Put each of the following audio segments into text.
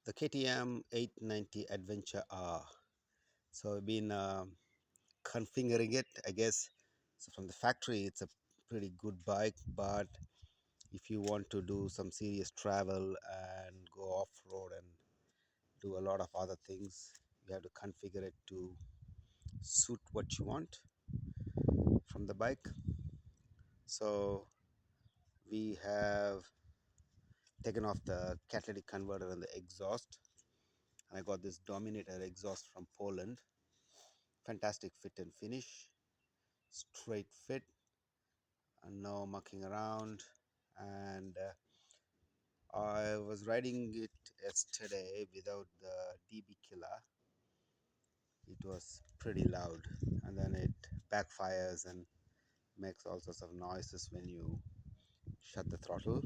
The KTM 890 Adventure R. So I've been configuring it, I guess. So from the factory, it's a pretty good bike, but if you want to do some serious travel and go off road and do a lot of other things, you have to configure it to suit what you want from the bike. So we have taken off the catalytic converter and the exhaust. I got this Dominator exhaust from Poland. Fantastic fit and finish, straight fit, and no mucking around. And I was riding it yesterday without the DB killer. It was pretty loud, and then it backfires and makes all sorts of noises when you shut the throttle.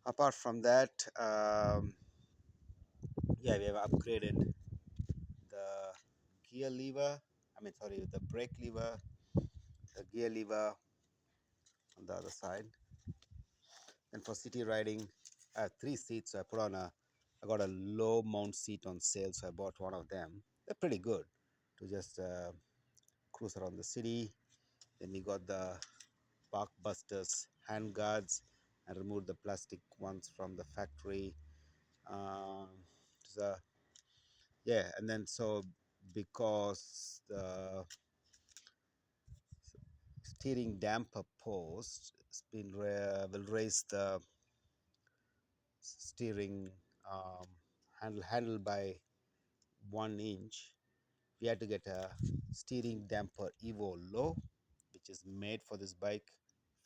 Apart from that, yeah, we have upgraded the gear lever. Sorry, the brake lever, the gear lever on the other side. And for city riding, I have 3 seats. So I got a low mount seat on sale. So I bought one of them. They're pretty good to just cruise around the city. Then we got the Park Busters hand guards and removed the plastic ones from the factory. Um, so yeah, and then so because the steering damper post will raise the steering handle by 1 inch. We had to get a steering damper Evo Low, which is made for this bike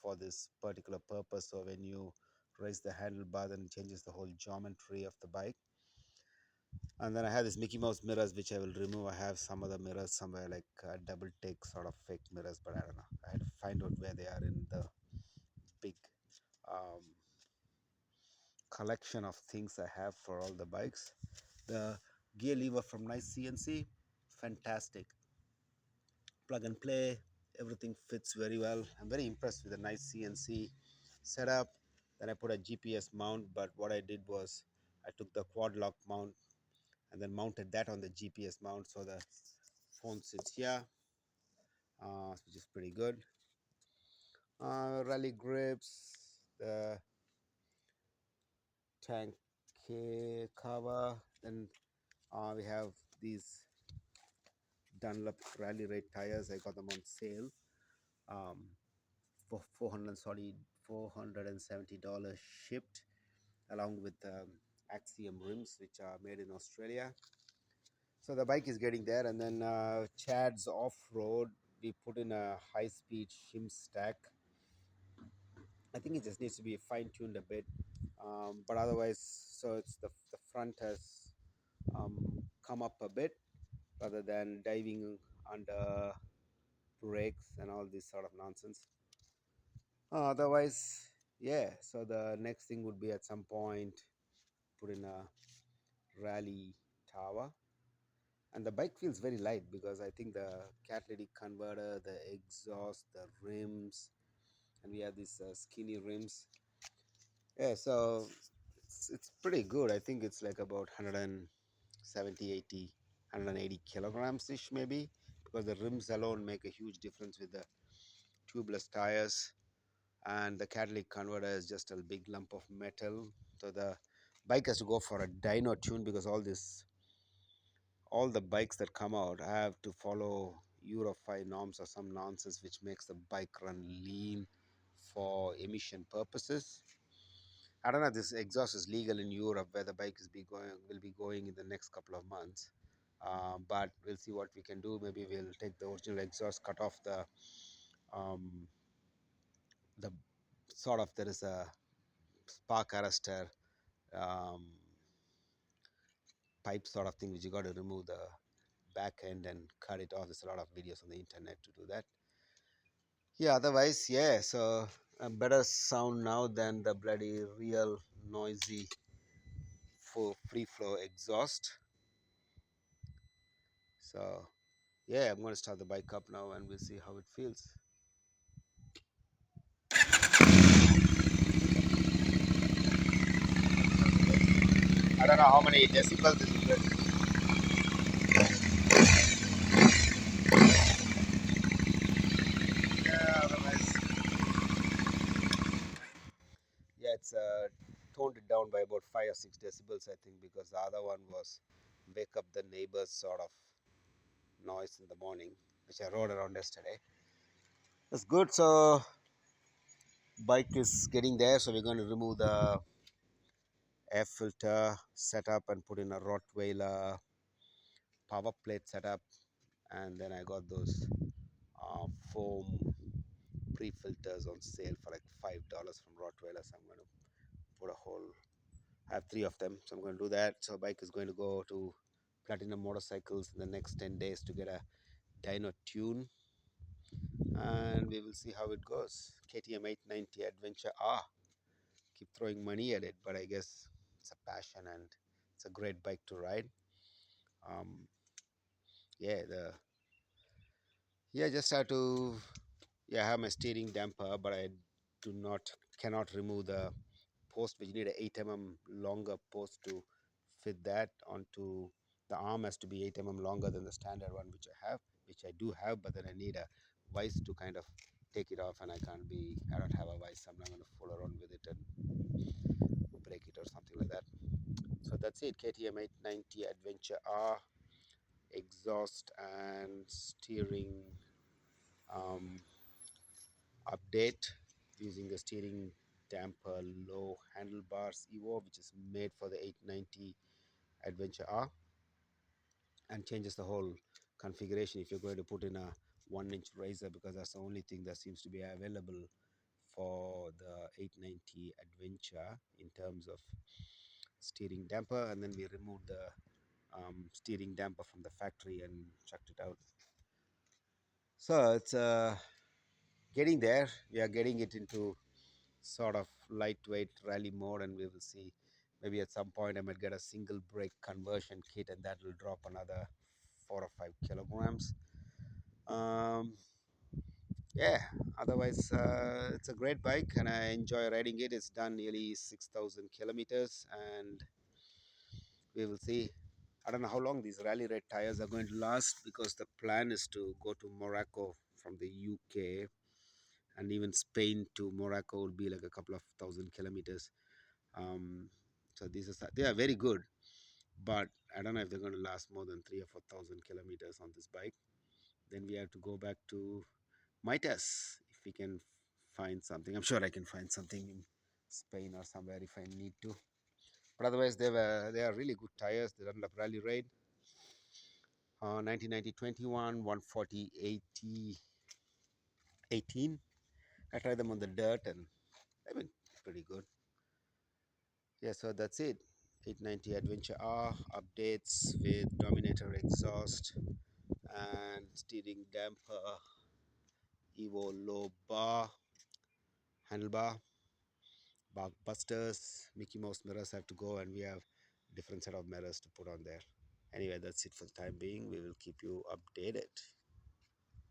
for this particular purpose. So when you raise the handlebar, then it changes the whole geometry of the bike. And then I have this Mickey Mouse mirrors, which I will remove. I have some other mirrors somewhere, like double take sort of fake mirrors, but I don't know. I had to find out where they are in the big um, collection of things I have for all the bikes. The gear lever from Nice CNC, fantastic. Plug and play, everything fits very well. I'm very impressed with the Nice CNC setup. Then I put a GPS mount, but what I did was I took the quad lock mount and then mounted that on the GPS mount, so the phone sits here, which is pretty good. Rally grips, the tank cover, then we have these Dunlop Rally Raid tires. I got them on sale for $470 shipped, along with Axiom rims, which are made in Australia. So the bike is getting there. And then Chad's off-road, we put in a high-speed shim stack. I think it just needs to be fine-tuned a bit, but otherwise, so it's the front has come up a bit rather than diving under brakes and all this sort of nonsense. Otherwise, yeah. So the next thing would be at some point put in a rally tower, and the bike feels very light because I think the catalytic converter, the exhaust, the rims, and we have these skinny rims. Yeah, so it's pretty good. I think it's like about 170, 80, 180 kilograms ish maybe, because the rims alone make a huge difference with the tubeless tires, and the catalytic converter is just a big lump of metal. So the bike has to go for a dyno tune, because all the bikes that come out have to follow Euro 5 norms or some nonsense which makes the bike run lean for emission purposes. I don't know if this exhaust is legal in Europe, where the bike will be going in the next couple of months. But we'll see what we can do. Maybe we'll take the original exhaust, cut off um, the sort of, there is a spark arrestor um, pipe sort of thing which you got to remove the back end and cut it off. There's a lot of videos on the internet to do that. Yeah, otherwise, yeah. So a better sound now than the bloody real noisy free flow exhaust. So yeah, I'm going to start the bike up now and we'll see how it feels. I don't know how many decibels this is good. Yeah, otherwise, yeah, it's toned it down by about 5 or 6 decibels, I think, because the other one was wake up the neighbors sort of noise in the morning, which I rode around yesterday. That's good. So bike is getting there, so we're going to remove the air filter setup and put in a Rottweiler power plate setup, and then I got those foam pre-filters on sale for like $5 from Rottweiler. So I'm going to put a whole. I have three of them, so I'm going to do that. So bike is going to go to Platinum Motorcycles in the next 10 days to get a dyno tune, and we will see how it goes. KTM 890 Adventure R. Keep throwing money at it, but I guess it's a passion and it's a great bike to ride. Um, yeah, just have to have my steering damper, but I do not cannot remove the post, which need a 8 mm longer post to fit that onto the arm. Has to be 8 mm longer than the standard one, which I do have, but then I need a vise to kind of take it off, and I don't have a vise. I'm not going to fool around with it and break it or something like that. So that's it. KTM 890 Adventure R, exhaust and steering um, update using the steering damper low handlebars Evo, which is made for the 890 Adventure R, and changes the whole configuration if you're going to put in a 1 inch razor, because that's the only thing that seems to be available for the 890 Adventure in terms of steering damper. And then we removed the steering damper from the factory and chucked it out. So it's getting there. We are getting it into sort of lightweight rally mode, and we will see. Maybe at some point I might get a single brake conversion kit, and that will drop another 4 or 5 kilograms. Um, yeah, otherwise, it's a great bike and I enjoy riding it. It's done nearly 6,000 kilometers, and we will see. I don't know how long these rally red tires are going to last, because the plan is to go to Morocco from the UK, and even Spain to Morocco will be like a couple of thousand kilometers. So they are very good, but I don't know if they're going to last more than 3 or 4 thousand kilometers on this bike. Then we have to go back to Mitas if we can find something. I'm sure I can find something in Spain or somewhere if I need to. But otherwise, they are really good tires. They run up rally raid. 1990 21, 140 80 18. I tried them on the dirt and they've been pretty good. Yeah, so that's it. 890 Adventure R updates with Dominator exhaust and steering damper, Evo low bar, handlebar, bar busters, Mickey Mouse mirrors have to go, and we have different set of mirrors to put on there. Anyway, that's it for the time being. We will keep you updated.